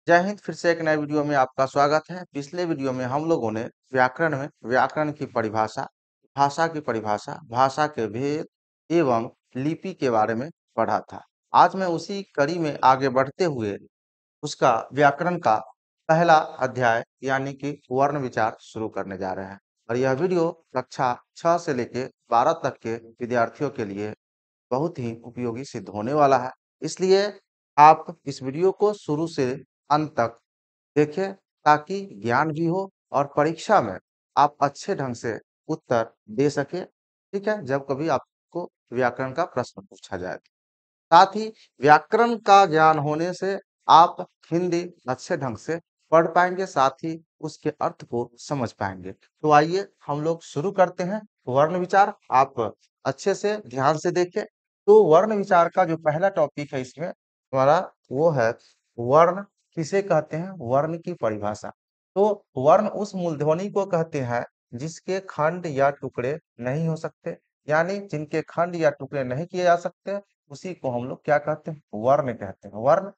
जय हिंद। फिर से एक नए वीडियो में आपका स्वागत है। पिछले वीडियो में हम लोगों ने व्याकरण की परिभाषा, भाषा के भेद एवं लिपि के बारे में पढ़ा था। आज मैं उसी कड़ी में आगे बढ़ते हुए उसका व्याकरण का पहला अध्याय यानी कि वर्ण विचार शुरू करने जा रहे हैं। और यह वीडियो कक्षा 6 से लेके 12 तक के विद्यार्थियों के लिए बहुत ही उपयोगी सिद्ध होने वाला है। इसलिए आप इस वीडियो को शुरू से अंत तक देखें ताकि ज्ञान भी हो और परीक्षा में आप अच्छे ढंग से उत्तर दे सके। ठीक है, जब कभी आपको व्याकरण का प्रश्न पूछा जाए। साथ ही व्याकरण का ज्ञान होने से आप हिंदी अच्छे ढंग से पढ़ पाएंगे, साथ ही उसके अर्थ को समझ पाएंगे। तो आइए हम लोग शुरू करते हैं वर्ण विचार। आप अच्छे से ध्यान से देखें। तो वर्ण विचार का जो पहला टॉपिक है इसमें हमारा वो है वर्ण किसे कहते हैं, वर्ण की परिभाषा। तो वर्ण उस मूलध्वनि को कहते हैं जिसके खंड या टुकड़े नहीं हो सकते, यानी जिनके खंड या टुकड़े नहीं किए जा सकते, उसी को हम लोग क्या कहते हैं, वर्ण कहते हैं। वर्ण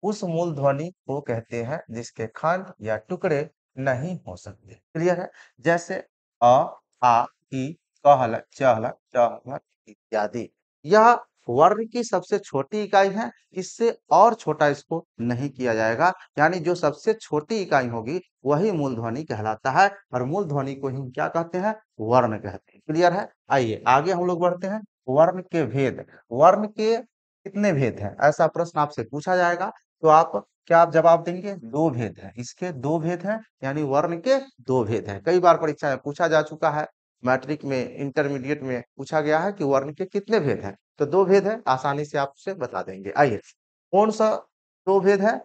उस मूल ध्वनि को कहते हैं जिसके खंड या टुकड़े नहीं हो सकते। क्लियर है? जैसे अ, आ, ई, कहल, चहल, टहल इत्यादि। यह वर्ण की सबसे छोटी इकाई है। इससे और छोटा इसको नहीं किया जाएगा, यानी जो सबसे छोटी इकाई होगी वही मूल ध्वनि कहलाता है, और मूल ध्वनि को ही हम क्या कहते हैं, वर्ण कहते हैं। क्लियर है? आइए आगे हम लोग बढ़ते हैं। वर्ण के भेद। वर्ण के कितने भेद हैं, ऐसा प्रश्न आपसे पूछा जाएगा। तो आप क्या आप जवाब देंगे? दो भेद हैं, इसके दो भेद हैं, यानी वर्ण के दो भेद हैं। कई बार परीक्षा में पूछा जा चुका है, मैट्रिक में, इंटरमीडिएट में पूछा गया है कि वर्ण के कितने भेद हैं। तो दो भेद है, आसानी से आपसे बता देंगे। आइए, कौन सा दो भेद है?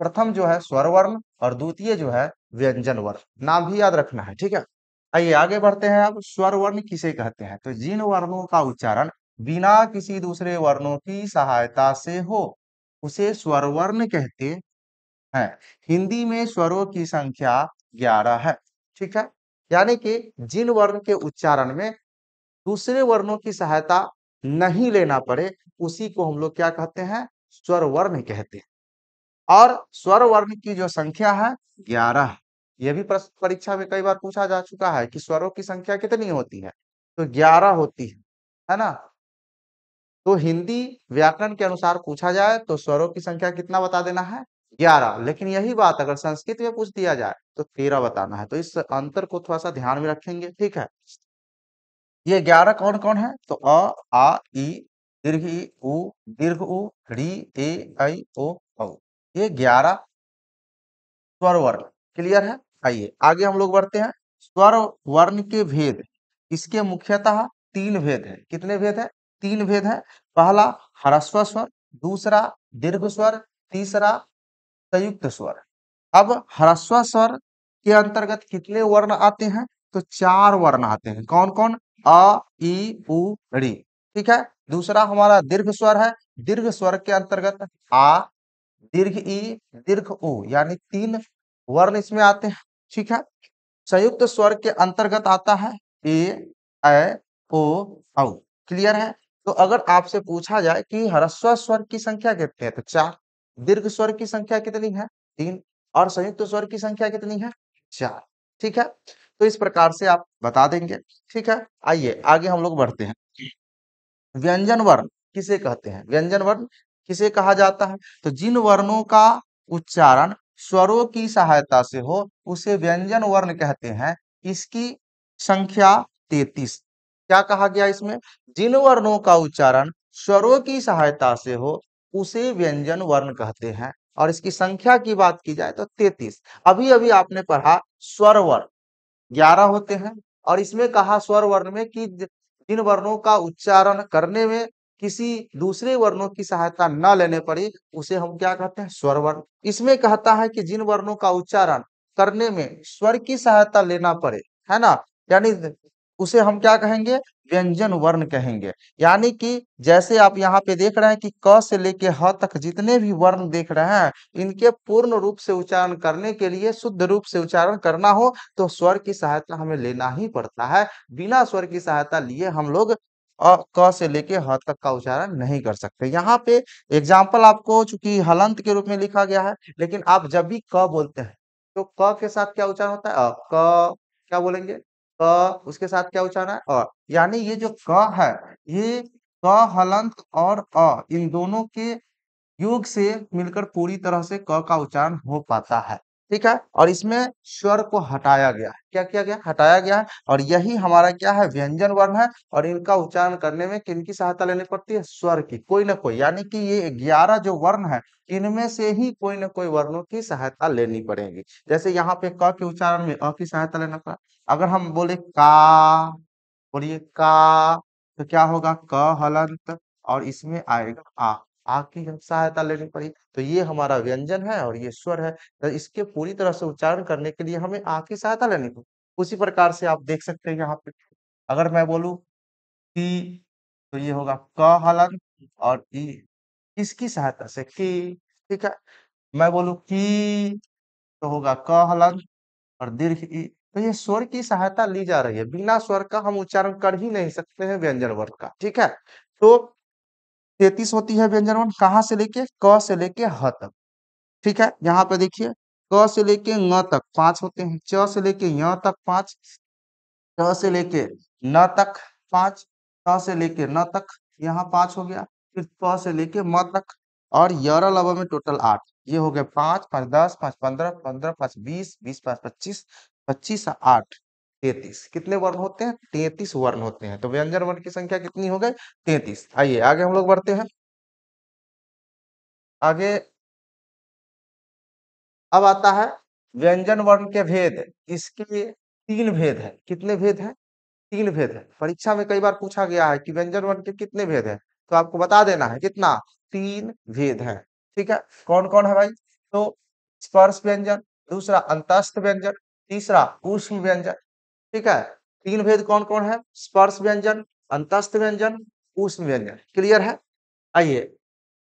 प्रथम जो है स्वर वर्ण और द्वितीय जो है व्यंजन वर्ण। नाम भी याद रखना है, ठीक है। आइए आगे बढ़ते हैं। अब स्वर वर्ण किसे कहते हैं? तो जिन वर्णों का उच्चारण बिना किसी दूसरे वर्णों की सहायता से हो उसे स्वर वर्ण कहते हैं। हिंदी में स्वरों की संख्या 11 है। ठीक है, यानी कि जिन वर्ण के उच्चारण में दूसरे वर्णों की सहायता नहीं लेना पड़े उसी को हम लोग क्या कहते हैं, स्वर वर्ण कहते हैं। और स्वर वर्ण की जो संख्या है 11 है। यह भी प्रश्न परीक्षा में कई बार पूछा जा चुका है कि स्वरों की संख्या कितनी होती है, तो 11 होती है ना। तो हिंदी व्याकरण के अनुसार पूछा जाए तो स्वरों की संख्या कितना बता देना है, 11। लेकिन यही बात अगर संस्कृत में पूछ दिया जाए तो 13 बताना है। तो इस अंतर को थोड़ा सा ध्यान में रखेंगे, ठीक है। ये 11 कौन कौन है? तो आ ई, दीर्घ ई, उ, दीर्घ उ, री, ए, ऐ, ओ, औ। ये 11 स्वर वर्ण। क्लियर है? आइए आगे हम लोग बढ़ते हैं। स्वर वर्ण के भेद, इसके मुख्यतः तीन भेद है। कितने भेद है? तीन भेद है। पहला ह्रस्व स्वर, दूसरा दीर्घ स्वर, तीसरा संयुक्त स्वर। अब ह्रस्व स्वर के अंतर्गत कितने वर्ण आते हैं? तो चार वर्ण आते हैं। कौन कौन? अ, ई, उ, री। ठीक है। दूसरा हमारा दीर्घ स्वर है। दीर्घ स्वर के अंतर्गत आ, दीर्घ ई, दीर्घ उ, यानी तीन वर्ण इसमें आते हैं। ठीक है। संयुक्त स्वर के अंतर्गत आता है ए, ऐ, ओ, औ। क्लियर है? तो अगर आपसे पूछा जाए कि ह्रस्व स्वर की संख्या कितनी है, तो चार। दीर्घ स्वर की संख्या कितनी है? तीन। और संयुक्त स्वर की संख्या कितनी है? चार। ठीक है, तो इस प्रकार से आप बता देंगे। ठीक है, आइए आगे हम लोग बढ़ते हैं। व्यंजन वर्ण किसे कहते हैं? व्यंजन वर्ण किसे कहा जाता है? तो जिन वर्णों का उच्चारण स्वरों की सहायता से हो उसे व्यंजन वर्ण कहते हैं। इसकी संख्या 33। क्या कहा गया इसमें? जिन वर्णों का उच्चारण स्वरों की सहायता से हो उसे व्यंजन वर्ण कहते हैं। और इसकी संख्या की बात की जाए तो 33। अभी अभी आपने पढ़ा स्वर वर्ण 11 होते हैं, और इसमें कहा स्वर वर्ण में कि जिन वर्णों का उच्चारण करने में किसी दूसरे वर्णों की सहायता न लेने पड़ी उसे हम क्या कहते हैं, स्वर वर्ण। इसमें कहता है कि जिन वर्णों का उच्चारण करने में स्वर की सहायता लेना पड़े, है ना, यानी उसे हम क्या कहेंगे, व्यंजन वर्ण कहेंगे। यानी कि जैसे आप यहाँ पे देख रहे हैं कि क से लेके ह तक जितने भी वर्ण देख रहे हैं, इनके पूर्ण रूप से उच्चारण करने के लिए, शुद्ध रूप से उच्चारण करना हो तो स्वर की सहायता हमें लेना ही पड़ता है। बिना स्वर की सहायता लिए हम लोग क से लेके ह तक का उच्चारण नहीं कर सकते। यहाँ पे एग्जाम्पल आपको चूंकि हलंत के रूप में लिखा गया है, लेकिन आप जब भी क बोलते हैं तो क के साथ क्या उच्चारण होता है? क। क्या बोलेंगे? क। उसके साथ क्या उच्चारण है? यानी ये जो क है, ये क हलंत और इन दोनों के योग से मिलकर पूरी तरह से क का उच्चारण हो पाता है। ठीक है, और इसमें स्वर को हटाया गया है। क्या किया गया? हटाया गया है। और यही हमारा क्या है? व्यंजन वर्ण है। और इनका उच्चारण करने में किनकी सहायता लेनी पड़ती है? स्वर की, कोई ना कोई। यानी कि ये 11 जो वर्ण है, इनमें से ही कोई ना कोई वर्णों की सहायता लेनी पड़ेगी। जैसे यहाँ पे क के उच्चारण में की सहायता लेना पड़ा। अगर हम बोले का, बोलिए का, तो क्या होगा? क हलंत और इसमें आएगा आ की हम सहायता लेनी पड़ी। तो ये हमारा व्यंजन है और ये स्वर है। तो इसके पूरी तरह से उच्चारण करने के लिए हमें आ की सहायता लेनी पड़ी। उसी प्रकार से आप देख सकते हैं यहाँ पे, अगर मैं बोलूं की, तो ये होगा क हलन और ई, इसकी सहायता से की। ठीक है, मैं बोलूं की, तो होगा क हलन और दीर्घ ई। तो ये स्वर की सहायता ली जा रही है। बिना स्वर का हम उच्चारण कर ही नहीं सकते हैं व्यंजन वर्ण का। ठीक है, तो 33 होती है व्यंजन वर्ण, कहाँ से लेके? क से लेके ह तक। ठीक है, यहाँ पे देखिए, क से लेके ङ तक 5 होते हैं, च से लेके य तक 5, ट से लेके न तक 5, ट से लेके न तक यहाँ 5 हो गया, फिर प से लेके म तक, और यरह लव में टोटल 8। ये हो गए 5, 5 10, 5 15, 15 5 20, 20 5 25, 25 8 33। कितने वर्ण होते हैं? 33 वर्ण होते हैं। तो व्यंजन वर्ण की संख्या कितनी हो गई? 33। आइए आगे हम लोग बढ़ते हैं। आगे अब आता है व्यंजन वर्ण के भेद। इसके 3 भेद है। कितने भेद हैं? 3 भेद है। परीक्षा में कई बार पूछा गया है कि व्यंजन वर्ण के कितने भेद है, तो आपको बता देना है कितना? 3 भेद है। ठीक है, कौन कौन है भाई? तो स्पर्श व्यंजन, दूसरा अंतस्थ व्यंजन, तीसरा ऊष्म व्यंजन। ठीक है, 3 भेद कौन कौन है? स्पर्श व्यंजन, अंतस्थ व्यंजन, ऊष्म व्यंजन। क्लियर है? आइए,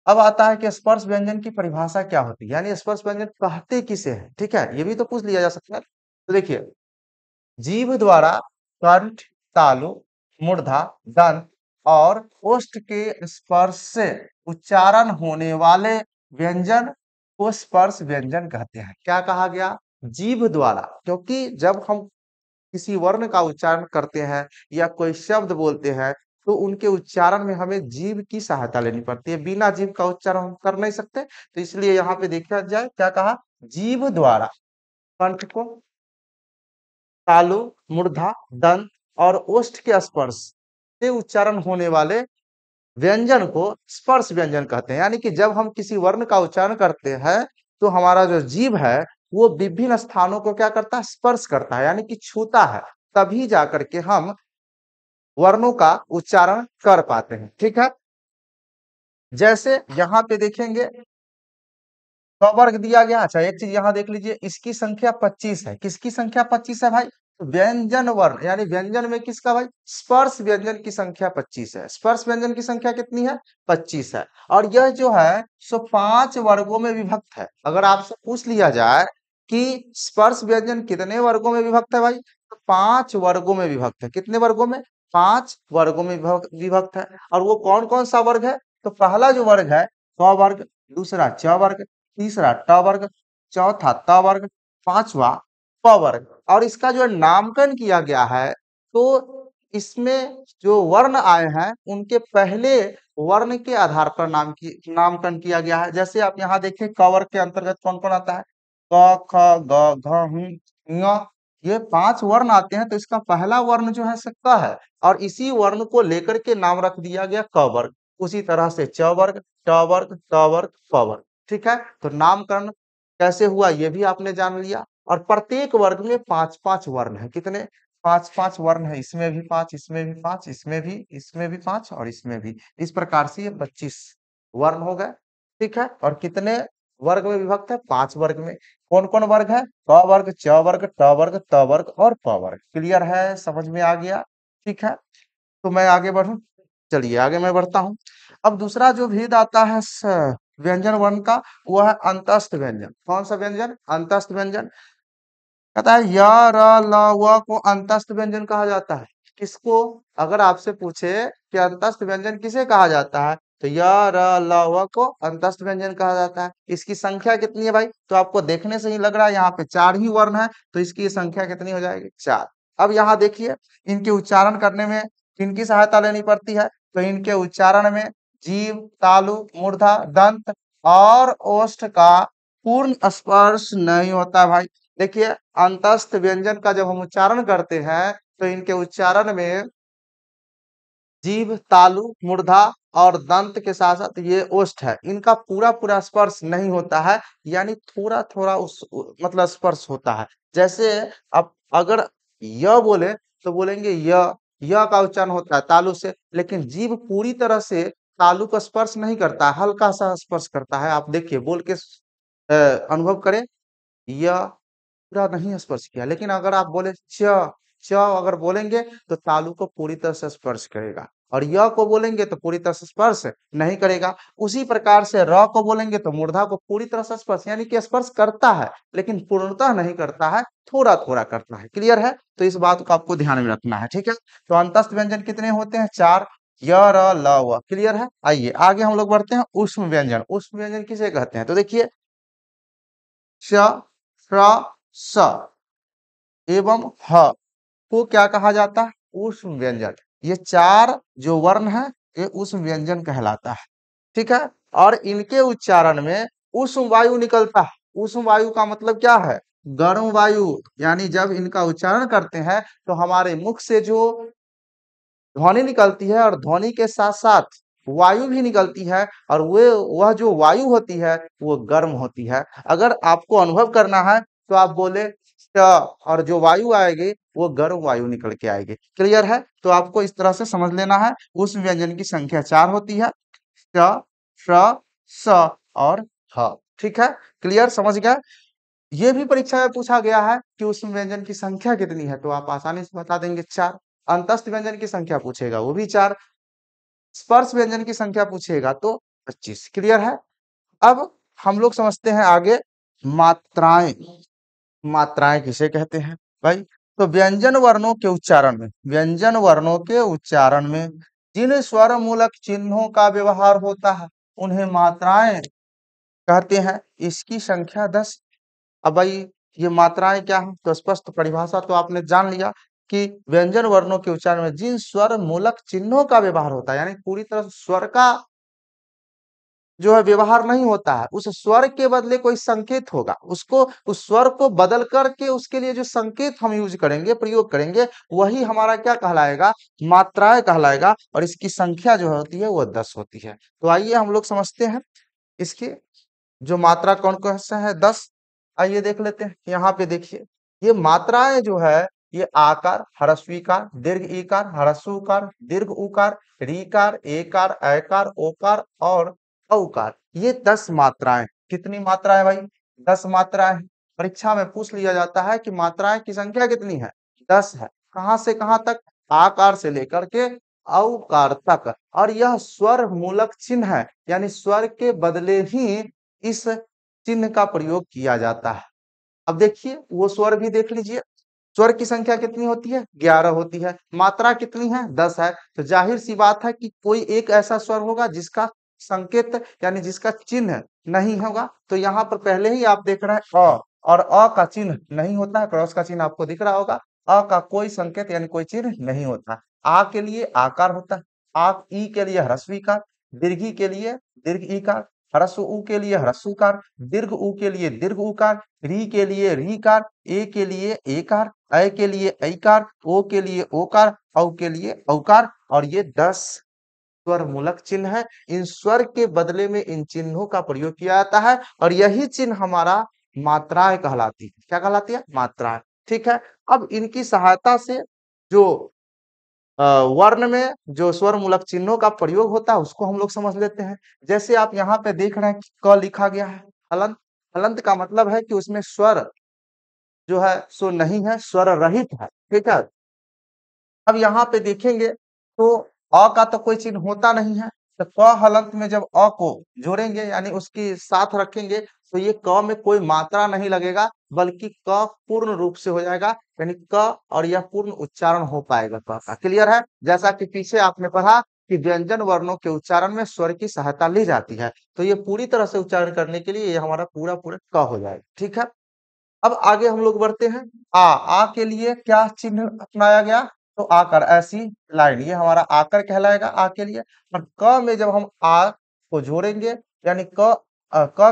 अब आता है कि स्पर्श व्यंजन की परिभाषा क्या होती है, यानी स्पर्श व्यंजन कहते किसे हैं। ठीक है, ये भी तो पूछ लिया जा सकता है। तो देखिए, जीभ द्वारा कंठ, तालु, मूर्धा, दंत और ओष्ठ के स्पर्श से उच्चारण होने वाले व्यंजन को स्पर्श व्यंजन कहते हैं। क्या कहा गया? जीभ द्वारा, क्योंकि जब हम किसी वर्ण का उच्चारण करते हैं या कोई शब्द बोलते हैं, तो उनके उच्चारण में हमें जीभ की सहायता लेनी पड़ती है। बिना जीभ का उच्चारण हम कर नहीं सकते। तो इसलिए यहाँ पे देखा जाए, क्या कहा? जीभ द्वारा कंठ को, तालु, मूर्धा, दंत और ओष्ठ के स्पर्श से उच्चारण होने वाले व्यंजन को स्पर्श व्यंजन कहते हैं। यानी कि जब हम किसी वर्ण का उच्चारण करते हैं, तो हमारा जो जीभ है वो विभिन्न स्थानों को क्या करता है? स्पर्श करता है, यानी कि छूता है। तभी जाकर के हम वर्णों का उच्चारण कर पाते हैं। ठीक है, जैसे यहाँ पे देखेंगे क वर्ग दिया गया। अच्छा, एक चीज यहाँ देख लीजिए, इसकी संख्या 25 है। किसकी संख्या 25 है भाई? तो व्यंजन वर्ण, यानी व्यंजन में किसका भाई? स्पर्श व्यंजन की संख्या 25 है। स्पर्श व्यंजन की संख्या कितनी है? 25 है। और यह जो है सो 5 वर्गों में विभक्त है। अगर आपसे पूछ लिया जाए कि स्पर्श व्यंजन कितने वर्गों में विभक्त है भाई, तो 5 वर्गों में विभक्त है। कितने वर्गों में? 5 वर्गों में विभक्त है। और वो कौन कौन सा वर्ग है? तो पहला जो वर्ग है क वर्ग, दूसरा च वर्ग, तीसरा ट वर्ग, चौथा त वर्ग, पांचवा प वर्ग। और इसका जो नामकरण किया गया है, तो इसमें जो वर्ण आए हैं उनके पहले वर्ण के आधार पर नामकरण किया गया है। जैसे आप यहाँ देखें, क वर्ग के अंतर्गत कौन कौन आता है? क ख ग घ ङ, ये 5 वर्ण आते हैं। तो इसका पहला वर्ण जो है क है, और इसी वर्ण को लेकर के नाम रख दिया गया क वर्ग। उसी तरह से च वर्ग, ट वर्ग, त वर्ग, प वर्ग। ठीक है, तो नामकरण कैसे हुआ ये भी आपने जान लिया। और प्रत्येक वर्ग में 5-5 वर्ण है। कितने? 5-5 वर्ण है। इसमें भी 5, इसमें भी 5, इसमें भी 5 और इसमें भी। इस प्रकार से ये 25 वर्ण हो गए। ठीक है, और कितने वर्ग में विभक्त है? 5 वर्ग में। कौन कौन वर्ग है? क वर्ग, च वर्ग, ट वर्ग, त वर्ग और प वर्ग। क्लियर है? समझ में आ गया? ठीक है, तो मैं आगे बढ़ूं। चलिए आगे मैं बढ़ता हूं। अब दूसरा जो भेद आता है व्यंजन वर्ण का, वो है अंतस्थ व्यंजन। कौन सा व्यंजन? अंतस्थ व्यंजन। कहता है य, र, ल, व को अंतस्थ व्यंजन कहा जाता है। किसको, अगर आपसे पूछे कि अंतस्थ व्यंजन किसे कहा जाता है, तो य, र, ल, व को अंतस्थ व्यंजन कहा जाता है। इसकी संख्या कितनी है भाई? तो आपको देखने से ही लग रहा है यहाँ पे 4 ही वर्ण है, तो इसकी संख्या कितनी हो जाएगी? 4। अब यहाँ देखिए, इनके उच्चारण करने में किनकी सहायता लेनी पड़ती है? तो इनके उच्चारण में जीभ, तालु, मूर्धा, दंत और ओष्ठ का पूर्ण स्पर्श नहीं होता भाई। देखिए, अंतस्थ व्यंजन का जब हम उच्चारण करते हैं तो इनके उच्चारण में जीभ, तालु, मूर्धा और दंत के साथ साथ ये ओष्ठ है, इनका पूरा पूरा स्पर्श नहीं होता है, यानी थोड़ा थोड़ा मतलब स्पर्श होता है। जैसे अब अगर य बोले तो बोलेंगे य का उच्चारण होता है तालु से, लेकिन जीभ पूरी तरह से तालु का स्पर्श नहीं करता है, हल्का सा स्पर्श करता है। आप देखिए, बोल के अनुभव करें, य पूरा नहीं स्पर्श किया, लेकिन अगर आप बोले च अगर बोलेंगे तो तालु को पूरी तरह से स्पर्श करेगा, और य को बोलेंगे तो पूरी तरह से स्पर्श नहीं करेगा। उसी प्रकार से र को बोलेंगे तो मूर्धा को पूरी तरह से स्पर्श, यानी कि स्पर्श करता है लेकिन पूर्णतः नहीं करता है, थोड़ा थोड़ा करता है। क्लियर है? तो इस बात को आपको ध्यान में रखना है, ठीक है। तो अंतस्थ व्यंजन कितने होते हैं? 4, य, र, ल, व। क्लियर है? आइए आगे हम लोग बढ़ते हैं। ऊष्म व्यंजन, ऊष्म व्यंजन किसे कहते हैं? तो देखिए, श, श, स एवं ह को क्या कहा जाता है? ऊष्म व्यंजन। ये 4 जो वर्ण है, ये ऊष्म व्यंजन कहलाता है, ठीक है। और इनके उच्चारण में ऊष्म वायु निकलता है। ऊष्म वायु का मतलब क्या है? गर्म वायु। यानी जब इनका उच्चारण करते हैं तो हमारे मुख से जो ध्वनि निकलती है और ध्वनि के साथ साथ वायु भी निकलती है, और वह जो वायु होती है वो गर्म होती है। अगर आपको अनुभव करना है तो आप बोले "श", और जो वायु आएगी वो गर्म वायु निकल के आएगी। क्लियर है? तो आपको इस तरह से समझ लेना है। उस व्यंजन की संख्या 4 होती है, श, श, स और ह। ठीक है? क्लियर? समझ गए? ये भी परीक्षा में पूछा गया है कि उस व्यंजन की संख्या कितनी है, तो आप आसानी से बता देंगे 4। अंतस्थ व्यंजन की संख्या पूछेगा, वो भी 4। स्पर्श व्यंजन की संख्या पूछेगा तो 25। क्लियर है? अब हम लोग समझते हैं आगे मात्राएं। मात्राएं किसे कहते हैं भाई? तो व्यंजन वर्णों के उच्चारण में, व्यंजन वर्णों के उच्चारण में जिन स्वर मूलक चिन्हों का व्यवहार होता है उन्हें मात्राएं कहते हैं। इसकी संख्या 10। अब भाई, ये मात्राएं क्या है? तो स्पष्ट परिभाषा तो आपने जान लिया कि व्यंजन वर्णों के उच्चारण में जिन स्वर मूलक चिन्हों का व्यवहार होता है, यानी पूरी तरह से स्वर का जो है व्यवहार नहीं होता है, उस स्वर के बदले कोई संकेत होगा, उसको उस स्वर को बदल करके उसके लिए जो संकेत हम यूज करेंगे, प्रयोग करेंगे, वही हमारा क्या कहलाएगा? मात्राएं कहलाएगा। और इसकी संख्या जो होती है वो 10 होती है। तो आइए हम लोग समझते हैं इसकी जो मात्रा कौन कौन सा है? 10। आइए देख लेते हैं। यहाँ पे देखिए, ये मात्राएं जो है, ये आकार, ह्रस्वीकार, दीर्घ ईकार, ह्रस्व उकार, दीर्घ उकार, रीकार, एकार, ऐकार, ओकार और औकार, ये 10 मात्राएं। कितनी मात्राएं भाई? 10 मात्राएं। परीक्षा में पूछ लिया जाता है कि मात्राएं की संख्या कितनी है? 10 है। कहां से कहां तक? आकार से लेकर के औकार तक। और यह स्वर मूलक चिन्ह है, यानी स्वर के बदले ही इस चिन्ह का प्रयोग किया जाता है। अब देखिए, वो स्वर भी देख लीजिए। स्वर की संख्या कितनी होती है? 11 होती है। मात्रा कितनी है? 10 है। तो जाहिर सी बात है कि कोई एक ऐसा स्वर होगा जिसका संकेत यानी जिसका चिन्ह नहीं होगा। तो यहाँ पर पहले ही आप देख रहे हैं अ, और अ का चिन्ह नहीं होता है, क्रॉस का चिन्ह आपको दिख रहा होगा। अ का कोई संकेत यानी कोई चिन्ह नहीं होता। आ के लिए आकार होता है, आ ई के लिए ह्रस्वीकार, दीर्घी के लिए दीर्घ ईकार, ह्रस्व उ के लिए ह्रस्वकार, दीर्घ उ के लिए दीर्घ उकार, री के लिए रीकार, ए के लिए एकार, ऐ के लिए ऐकार, ओ के लिए ओकार, औ के लिए औकार। और ये 10 स्वर मूलक चिन्ह है। इन स्वर के बदले में इन चिन्हों का प्रयोग किया जाता है, और यही चिन्ह हमारा मात्राएं कहलाती है। क्या कहलाती है? मात्राएं। ठीक है। अब इनकी सहायता से जो वर्ण में जो स्वर मूलक चिन्हों का प्रयोग होता है उसको हम लोग समझ लेते हैं। जैसे आप यहाँ पे देख रहे हैं कि क लिखा गया है, हलंत। हलंत का मतलब है कि उसमें स्वर जो है सो नहीं है, स्वर रहित है। ठीक है। अब यहाँ पे देखेंगे तो अ का तो कोई चिन्ह होता नहीं है, तो क हलंत में जब अ को जोड़ेंगे यानी उसके साथ रखेंगे तो ये क में कोई मात्रा नहीं लगेगा, बल्कि क पूर्ण रूप से हो जाएगा, यानी क और यह पूर्ण उच्चारण हो पाएगा क का। क्लियर है? जैसा कि पीछे आपने पढ़ा कि व्यंजन वर्णों के उच्चारण में स्वर की सहायता ली जाती है, तो ये पूरी तरह से उच्चारण करने के लिए ये हमारा पूरा-पूरा क हो जाएगा। ठीक है? अब आगे हम लोग बढ़ते हैं। आ के लिए क्या चिन्ह अपनाया गया? तो आकर, ऐसी लाइन, ये हमारा आकर कहलाएगा आ के लिए। और क में जब हम आ को जोड़ेंगे, यानी क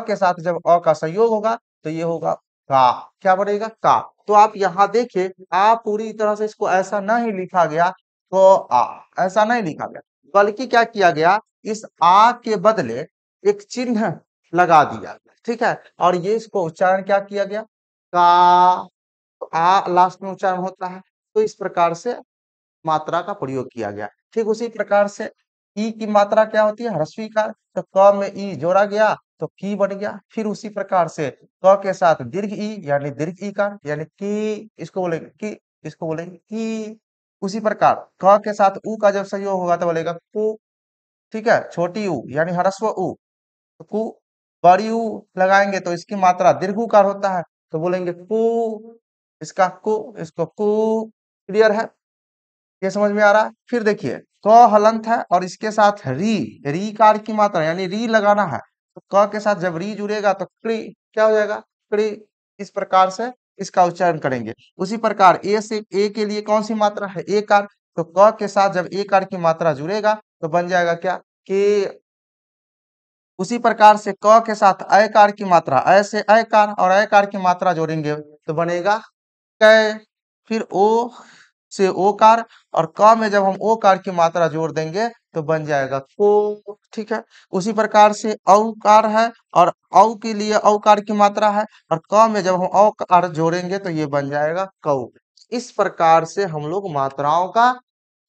के साथ जब अ का संयोग होगा, तो ये होगा का। क्या बनेगा? का। तो आप यहाँ देखिए, आ पूरी तरह से इसको ऐसा नहीं लिखा गया, क आ ऐसा नहीं लिखा गया, बल्कि क्या किया गया, इस आ के बदले एक चिन्ह लगा दिया। ठीक है? और ये इसको उच्चारण क्या किया गया? का। तो आ लास्ट में उच्चारण होता है, तो इस प्रकार से मात्रा का प्रयोग किया गया। ठीक उसी प्रकार से ई की मात्रा क्या होती है? ह्रस्वी इकार। तो क में ई जोड़ा गया तो की बन गया। फिर उसी प्रकार से क के साथ दीर्घ ई यानी दीर्घ ईकार, यानी की, इसको बोलेंगे की, इसको बोलेंगे की। उसी प्रकार क के साथ ऊ का जब संयोग होगा तो बोलेगा कु। ठीक है? छोटी ऊ यानी ह्रस्व ऊ, तो कु। बड़ी ऊ लगाएंगे तो इसकी मात्रा दीर्घ उकार होता है, तो बोलेंगे कु। इसका कु, इसको कु। क्लियर है? ये समझ में आ रहा है? फिर देखिए, क हलंत है और इसके साथ री कार की मात्रा यानी री लगाना है, तो क के साथ जब री जुड़ेगा तो क्री। क्या हो जाएगा? क्री। इस प्रकार से इसका उच्चारण करेंगे। उसी प्रकार ए से ए के लिए कौन सी मात्रा है? ए कार। तो क के साथ जब ए कार की मात्रा जुड़ेगा तो बन जाएगा क्या? के। उसी प्रकार से क के साथ अकार की मात्रा, अ से अकार और अकार की मात्रा जोड़ेंगे तो बनेगा कै। फिर ओ से ओकार, और क में जब हम ओकार की मात्रा जोड़ देंगे तो बन जाएगा को। ठीक है? उसी प्रकार से औकार है, और औ के लिए औकार की मात्रा है, और क में जब हम औकार जोड़ेंगे तो ये बन जाएगा कौ। इस प्रकार से हम लोग मात्राओं का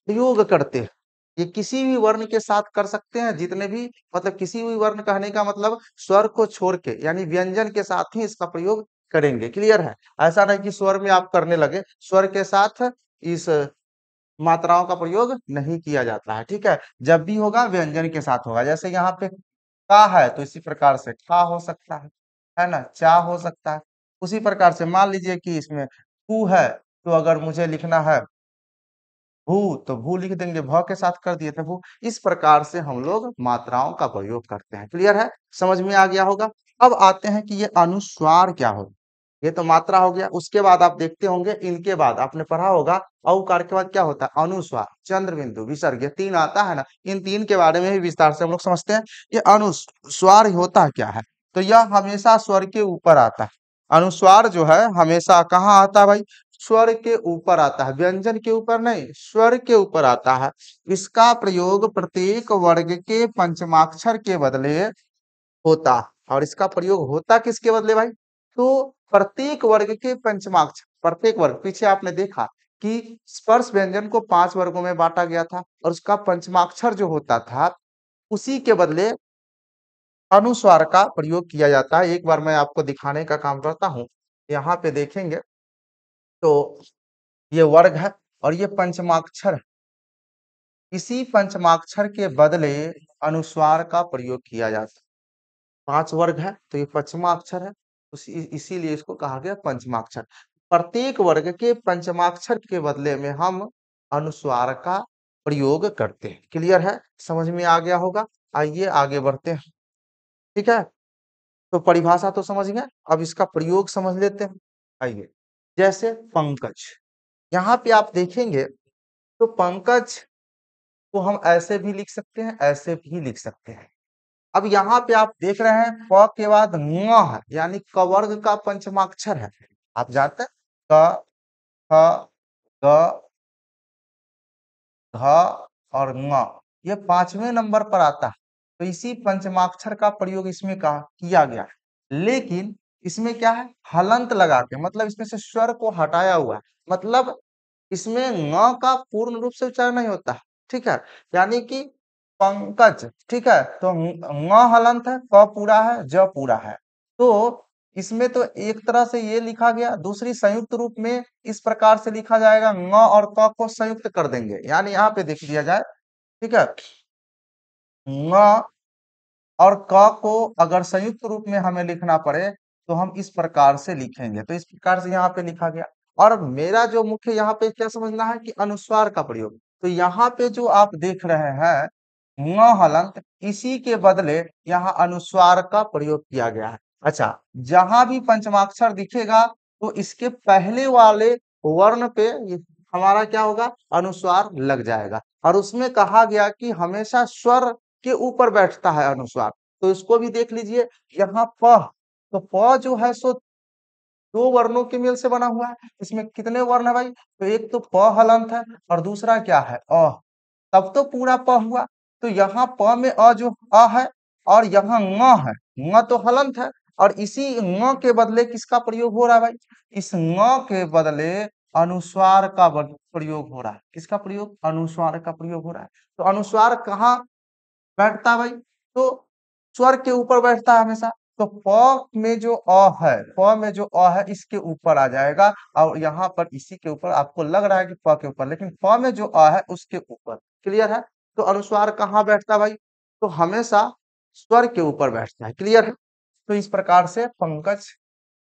प्रयोग करते हैं। ये किसी भी वर्ण के साथ कर सकते हैं, जितने भी, मतलब किसी भी वर्ण कहने का मतलब स्वर को छोड़ के, यानी व्यंजन के साथ ही इसका प्रयोग करेंगे। क्लियर है? ऐसा नहीं कि स्वर में आप करने लगे, स्वर के साथ इस मात्राओं का प्रयोग नहीं किया जाता है। ठीक है? जब भी होगा व्यंजन के साथ होगा। जैसे यहाँ पे का है तो इसी प्रकार से ठा हो सकता है ना? चा हो सकता है। उसी प्रकार से मान लीजिए कि इसमें कु है, तो अगर मुझे लिखना है भू, तो भू लिख देंगे, भ के साथ कर दिए थे भू। इस प्रकार से हम लोग मात्राओं का प्रयोग करते हैं। क्लियर है? समझ में आ गया होगा। अब आते हैं कि ये अनुस्वार क्या होता है। ये तो मात्रा हो गया। उसके बाद आप देखते होंगे, इनके बाद आपने पढ़ा होगा औकार के बाद क्या होता है? अनुस्वार, चंद्र बिंदु, विसर्ग, ये तीन आता है ना। इन तीन के बारे में भी विस्तार से हम लोग समझते हैं। ये अनुस्वार होता क्या है? तो यह हमेशा स्वर के ऊपर आता है। अनुस्वार जो है हमेशा कहाँ आता है भाई? स्वर के ऊपर आता है, व्यंजन के ऊपर नहीं, स्वर के ऊपर आता है। इसका प्रयोग प्रत्येक वर्ग के पंचमाक्षर के बदले होता है। और इसका प्रयोग होता किसके बदले भाई? तो प्रत्येक वर्ग के पंचमाक्षर, प्रत्येक वर्ग, पीछे आपने देखा कि स्पर्श व्यंजन को 5 वर्गों में बांटा गया था, और उसका पंचमाक्षर जो होता था, उसी के बदले अनुस्वार का प्रयोग किया जाता है। एक बार मैं आपको दिखाने का काम करता हूँ। यहाँ पे देखेंगे तो ये वर्ग है और ये पंचमाक्षर है। इसी पंचमाक्षर के बदले अनुस्वार का प्रयोग किया जाता है। 5 वर्ग है तो ये पंचमाक्षर है, इसीलिए इसको कहा गया पंचमाक्षर। प्रत्येक वर्ग के पंचमाक्षर के बदले में हम अनुस्वार का प्रयोग करते हैं। क्लियर है? समझ में आ गया होगा। आइए आगे बढ़ते हैं। ठीक है? तो परिभाषा तो समझ गए, अब इसका प्रयोग समझ लेते हैं। आइए, जैसे पंकज, यहाँ पे आप देखेंगे तो पंकज को हम ऐसे भी लिख सकते हैं, ऐसे भी लिख सकते हैं। अब यहाँ पे आप देख रहे हैं प के बाद ङ है, यानी कवर्ग का पंचमाक्षर है। आप जानते हैं क, ख, ग, घ और ङ, ये 5वें नंबर पर आता है। तो इसी पंचमाक्षर का प्रयोग इसमें किया गया है। लेकिन इसमें क्या है? हलंत लगा के, मतलब इसमें से स्वर को हटाया हुआ है। मतलब इसमें ङ का पूर्ण रूप से उच्चारण नहीं होता है। ठीक है? यानी कि पंकज, ठीक है? तो ङ हलंत है, क पूरा है, ज पूरा है। तो इसमें तो एक तरह से ये लिखा गया, दूसरी संयुक्त रूप में इस प्रकार से लिखा जाएगा, ङ और क को संयुक्त कर देंगे। यानी यहाँ पे देख लिया जाए, ठीक है? ङ और क को अगर संयुक्त रूप में हमें लिखना पड़े तो हम इस प्रकार से लिखेंगे। तो इस प्रकार से यहाँ पे लिखा गया। और मेरा जो मुख्य यहाँ पे क्या समझना है कि अनुस्वार का प्रयोग। तो यहाँ पे जो आप देख रहे हैं ङ हलंत, इसी के बदले यहाँ अनुस्वार का प्रयोग किया गया है। अच्छा, जहां भी पंचमाक्षर दिखेगा तो इसके पहले वाले वर्ण पे हमारा क्या होगा, अनुस्वार लग जाएगा। और उसमें कहा गया कि हमेशा स्वर के ऊपर बैठता है अनुस्वार। तो इसको भी देख लीजिए, यहाँ प, तो प जो है सो दो वर्णों के मेल से बना हुआ है। इसमें कितने वर्ण है भाई, तो एक तो प हलंत है और दूसरा क्या है, अ। तब तो पूरा प हुआ। तो यहाँ प में अ जो अ है, और यहाँ ङ है, ङ तो हलंत है, और इसी ङ के बदले किसका प्रयोग हो रहा है भाई, इस ङ के बदले अनुस्वार का प्रयोग हो रहा है। किसका प्रयोग, अनुस्वार का प्रयोग हो रहा है। तो अनुस्वार कहाँ बैठता है भाई, तो स्वर के ऊपर बैठता है हमेशा। तो प में जो अ है, प में जो अ है इसके ऊपर आ जाएगा, और यहाँ पर इसी के ऊपर आपको लग रहा है कि प के ऊपर, लेकिन प में जो अ है उसके ऊपर। क्लियर है। तो अनुस्वार कहाँ बैठता है भाई, तो हमेशा स्वर के ऊपर बैठता है। क्लियर है। तो इस प्रकार से पंकज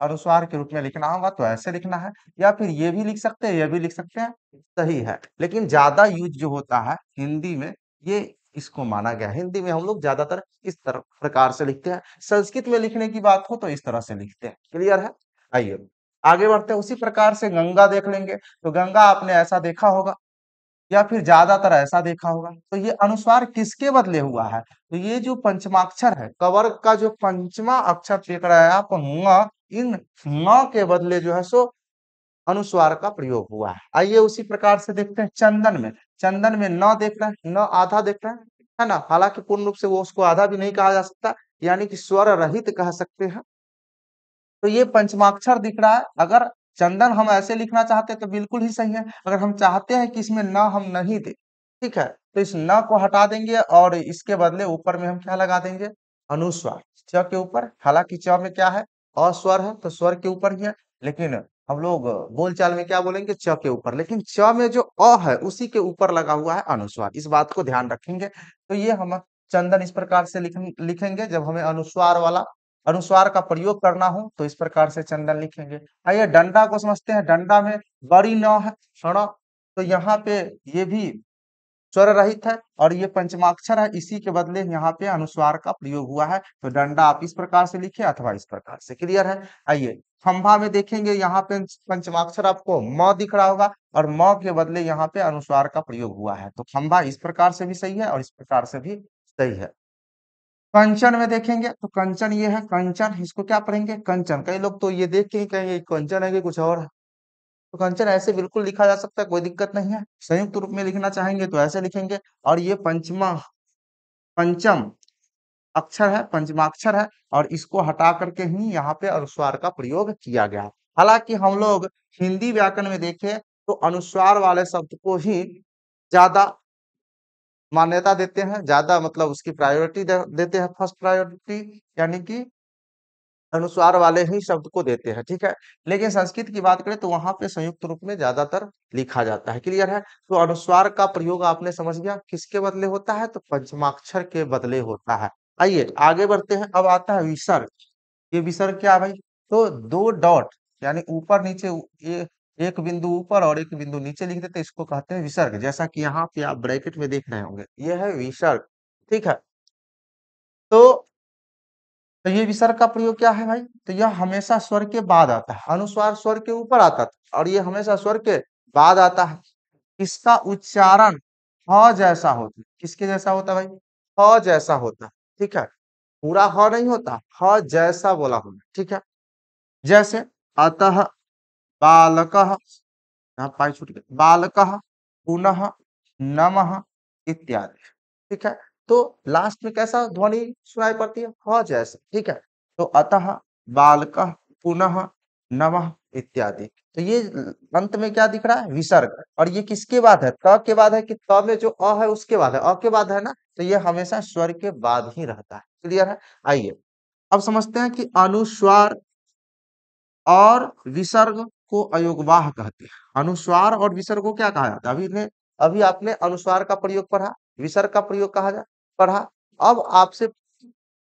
अनुस्वार के रूप में लिखना होगा तो ऐसे लिखना है, या फिर ये भी लिख सकते हैं, ये भी लिख सकते हैं, सही है। लेकिन ज्यादा यूज जो होता है हिंदी में, ये इसको माना गया है। हिंदी में हम लोग ज्यादातर इस तरह प्रकार से लिखते हैं। संस्कृत में लिखने की बात हो तो इस तरह से लिखते हैं। क्लियर है। आइए आगे बढ़ते हैं। उसी प्रकार से गंगा देख लेंगे। तो गंगा आपने ऐसा देखा होगा, या फिर ज्यादातर ऐसा देखा होगा। तो ये अनुस्वार किसके बदले हुआ है, तो ये जो पंचमाक्षर है, कवर्ग का जो पंचमा अक्षर देख रहे हैं आप ङ, इन ङ के बदले जो है सो अनुस्वार का प्रयोग हुआ है। आइए उसी प्रकार से देखते हैं चंदन में। चंदन में न देख रहे हैं, न आधा देख रहे हैं, है ना। हालांकि पूर्ण रूप से वो उसको आधा भी नहीं कहा जा सकता, यानी कि स्वर रहित कह सकते हैं। तो ये पंचमाक्षर दिख रहा है। अगर चंदन हम ऐसे लिखना चाहते हैं तो बिल्कुल ही सही है। अगर हम चाहते हैं कि इसमें न हम नहीं दे, ठीक है, तो इस न को हटा देंगे और इसके बदले ऊपर में हम क्या लगा देंगे, अनुस्वार। च के ऊपर, हालांकि च में क्या है, अस्वर है, तो स्वर के ऊपर ही है। लेकिन हम लोग बोलचाल में क्या बोलेंगे, च के ऊपर। लेकिन च में जो अ है उसी के ऊपर लगा हुआ है अनुस्वार। इस बात को ध्यान रखेंगे। तो ये हम चंदन इस प्रकार से लिखेंगे। जब हमें अनुस्वार वाला अनुस्वार का प्रयोग करना हो तो इस प्रकार से चंदन लिखेंगे। आइए डंडा को समझते हैं। डंडा में बड़ी न है, ण, तो यहाँ पे ये भी स्वर रहित है और ये पंचमाक्षर है, इसी के बदले यहाँ पे अनुस्वार का प्रयोग हुआ है। तो डंडा आप इस प्रकार से लिखे अथवा इस प्रकार से। क्लियर है। आइए खंभा में देखेंगे, यहाँ पे पंचमाक्षर आपको म दिख रहा होगा, और म के बदले यहाँ पे अनुस्वार का प्रयोग हुआ है। तो खंभा इस प्रकार से भी सही है और इस प्रकार से भी सही है। कंचन में देखेंगे तो कंचन ये है, कंचन, इसको क्या पढ़ेंगे, कंचन। कई लोग तो ये देख के ही कहेंगे कंचन है कि कुछ और है। तो कंचन ऐसे बिल्कुल लिखा जा सकता है, कोई दिक्कत नहीं है। संयुक्त रूप में लिखना चाहेंगे तो ऐसे लिखेंगे। और ये पंचमा पंचम अक्षर है, पंचमाक्षर है, और इसको हटा करके ही यहाँ पे अनुस्वार का प्रयोग किया गया है। हालांकि हम लोग हिंदी व्याकरण में देखें तो अनुस्वार वाले शब्द को ही ज्यादा मान्यता देते हैं, ज्यादा मतलब उसकी प्रायोरिटी देते हैं, फर्स्ट प्रायोरिटी, यानी कि अनुस्वार वाले ही शब्द को देते हैं। ठीक है। लेकिन संस्कृत की बात करें तो वहां पे संयुक्त रूप में ज्यादातर लिखा जाता है। क्लियर है। तो अनुस्वार का प्रयोग आपने समझ गया किसके बदले होता है, तो पंचमाक्षर के बदले होता है। आइए आगे बढ़ते हैं। अब आता है विसर्ग। ये विसर्ग क्या है भाई, तो दो डॉट, यानी ऊपर नीचे ये एक बिंदु ऊपर और एक बिंदु नीचे लिख देते हैं, इसको कहते हैं विसर्ग। जैसा कि यहाँ पे आप ब्रैकेट में देख रहे होंगे, ये है विसर्ग। ठीक है। तो तो ये विसर्ग का प्रयोग क्या है भाई, तो यह हमेशा स्वर के बाद आता है। अनुस्वार स्वर के ऊपर आता था और ये हमेशा स्वर के बाद आता है। इसका उच्चारण ह जैसा होता है। किसके जैसा होता है भाई, ह जैसा होता है। ठीक है। पूरा ह नहीं होता, ह जैसा बोला होगा। ठीक है। जैसे अतः बालकः, यहाँ पाई छूट गई, बालकः पुनः नमः इत्यादि। ठीक है। तो लास्ट में कैसा ध्वनि सुनाई पड़ती है, ह जैसे। ठीक है। तो अतः बालकः पुनः नमः इत्यादि। तो ये अंत में क्या दिख रहा है, विसर्ग। और ये किसके बाद है, त के बाद है कि त में जो अ है उसके बाद है, अ के बाद है ना, तो ये हमेशा स्वर के बाद ही रहता है। क्लियर है। आइए अब समझते हैं कि अनुस्वार और विसर्ग को अयोगवाह कहते हैं। अनुस्वार और विसर्ग को क्या कहा जाता है, अभी आपने अनुस्वार का प्रयोग पढ़ा, विसर्ग का प्रयोग कहा जा पढ़ा। अब आपसे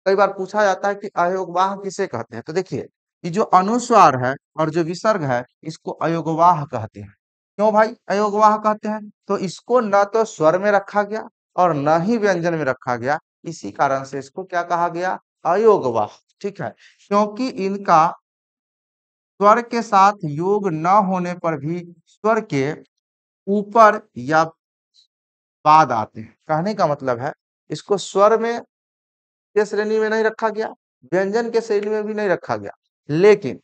कई बार पूछा जाता है कि अयोगवाह किसे कहते हैं? तो देखिए, ये जो अनुस्वार है और जो विसर्ग है, इसको अयोगवाह कहते हैं। क्यों भाई अयोगवाह कहते हैं? तो इसको न तो स्वर में रखा गया और न ही व्यंजन में रखा गया, इसी कारण से इसको क्या कहा गया? अयोगवाह। ठीक है, क्योंकि इनका स्वर के साथ योग न होने पर भी स्वर के ऊपर या बाद आते हैं। कहने का मतलब है, इसको स्वर में के श्रेणी में नहीं रखा गया, व्यंजन के श्रेणी में भी नहीं रखा गया, लेकिन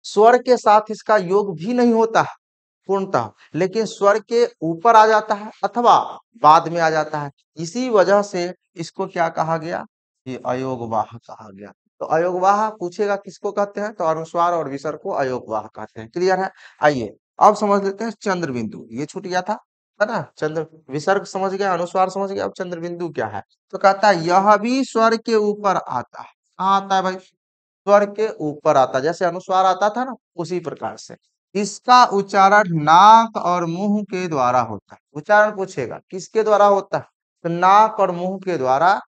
स्वर के साथ इसका योग भी नहीं होता है पूर्णतः, लेकिन स्वर के ऊपर आ जाता है अथवा बाद में आ जाता है। इसी वजह से इसको क्या कहा गया? ये अयोगवाह कहा गया। तो अयोगवाह पूछेगा किसको कहते हैं? तो अनुस्वार और विसर्ग को अयोगवाह कहते हैं। क्लियर है? आइए अब समझ लेते हैं चंद्र बिंदु। ये छूट गया था, है ना? चंद्र विसर्ग समझ गया, अनुस्वार समझ गया, अब चंद्र बिंदु क्या है? तो कहता है यह भी स्वर के ऊपर आता है। कहाँ आता है भाई? स्वर के ऊपर आता है। जैसे अनुस्वार आता था ना, उसी प्रकार से इसका उच्चारण नाक और मुंह के द्वारा होता है। उच्चारण पूछेगा किसके द्वारा होता है? तो नाक और मुंह के द्वारा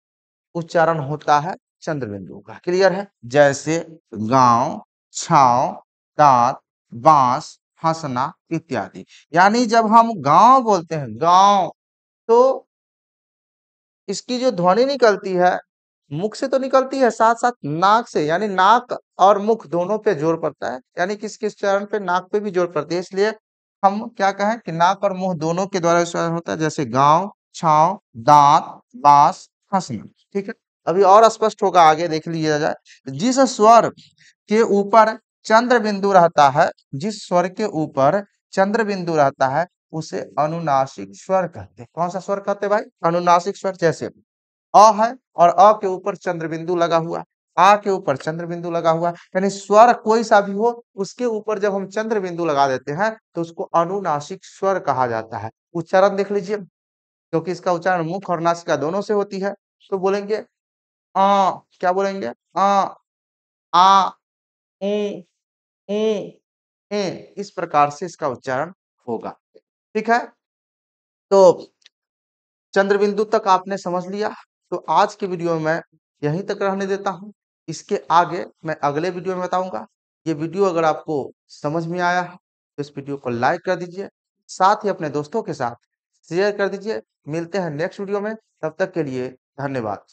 उच्चारण होता है चंद्र बिंदु का। क्लियर है? जैसे गांव, छाव, दांत, बांस, हंसना इत्यादि। यानी जब हम गांव बोलते हैं, गांव, तो इसकी जो ध्वनि निकलती है मुख से तो निकलती है, साथ साथ नाक से, यानी नाक और मुख दोनों पे जोर पड़ता है। यानी किस किस चरण पे? नाक पे भी जोर पड़ती है। इसलिए हम क्या कहें कि नाक और मुंह दोनों के द्वारा उच्चारण होता है। जैसे गांव, छाव, दांत, बांस, हंसना। ठीक है, अभी और स्पष्ट होगा, आगे देख लिया जाए। जिस स्वर के ऊपर चंद्र बिंदु रहता है, जिस स्वर के ऊपर चंद्र बिंदु रहता है, उसे अनुनासिक स्वर कहते हैं। कौन सा स्वर कहते हैं भाई? अनुनासिक स्वर। जैसे अ है और अ के ऊपर चंद्र बिंदु लगा हुआ, आ के ऊपर चंद्र बिंदु लगा हुआ, यानी स्वर कोई सा भी हो, उसके ऊपर जब हम चंद्र बिंदु लगा देते हैं तो उसको अनुनासिक स्वर कहा जाता है। उच्चारण देख लीजिए, क्योंकि इसका उच्चारण मुख और नासिका दोनों से होती है। तो बोलेंगे क्या बोलेंगे? आ, उ, ऊ, ए, इस प्रकार से इसका उच्चारण होगा। ठीक है, तो चंद्र बिंदु तक आपने समझ लिया। तो आज के वीडियो में मैं यहीं तक रहने देता हूँ। इसके आगे मैं अगले वीडियो में बताऊंगा। ये वीडियो अगर आपको समझ में आया है तो इस वीडियो को लाइक कर दीजिए, साथ ही अपने दोस्तों के साथ शेयर कर दीजिए। मिलते हैं नेक्स्ट वीडियो में, तब तक के लिए धन्यवाद।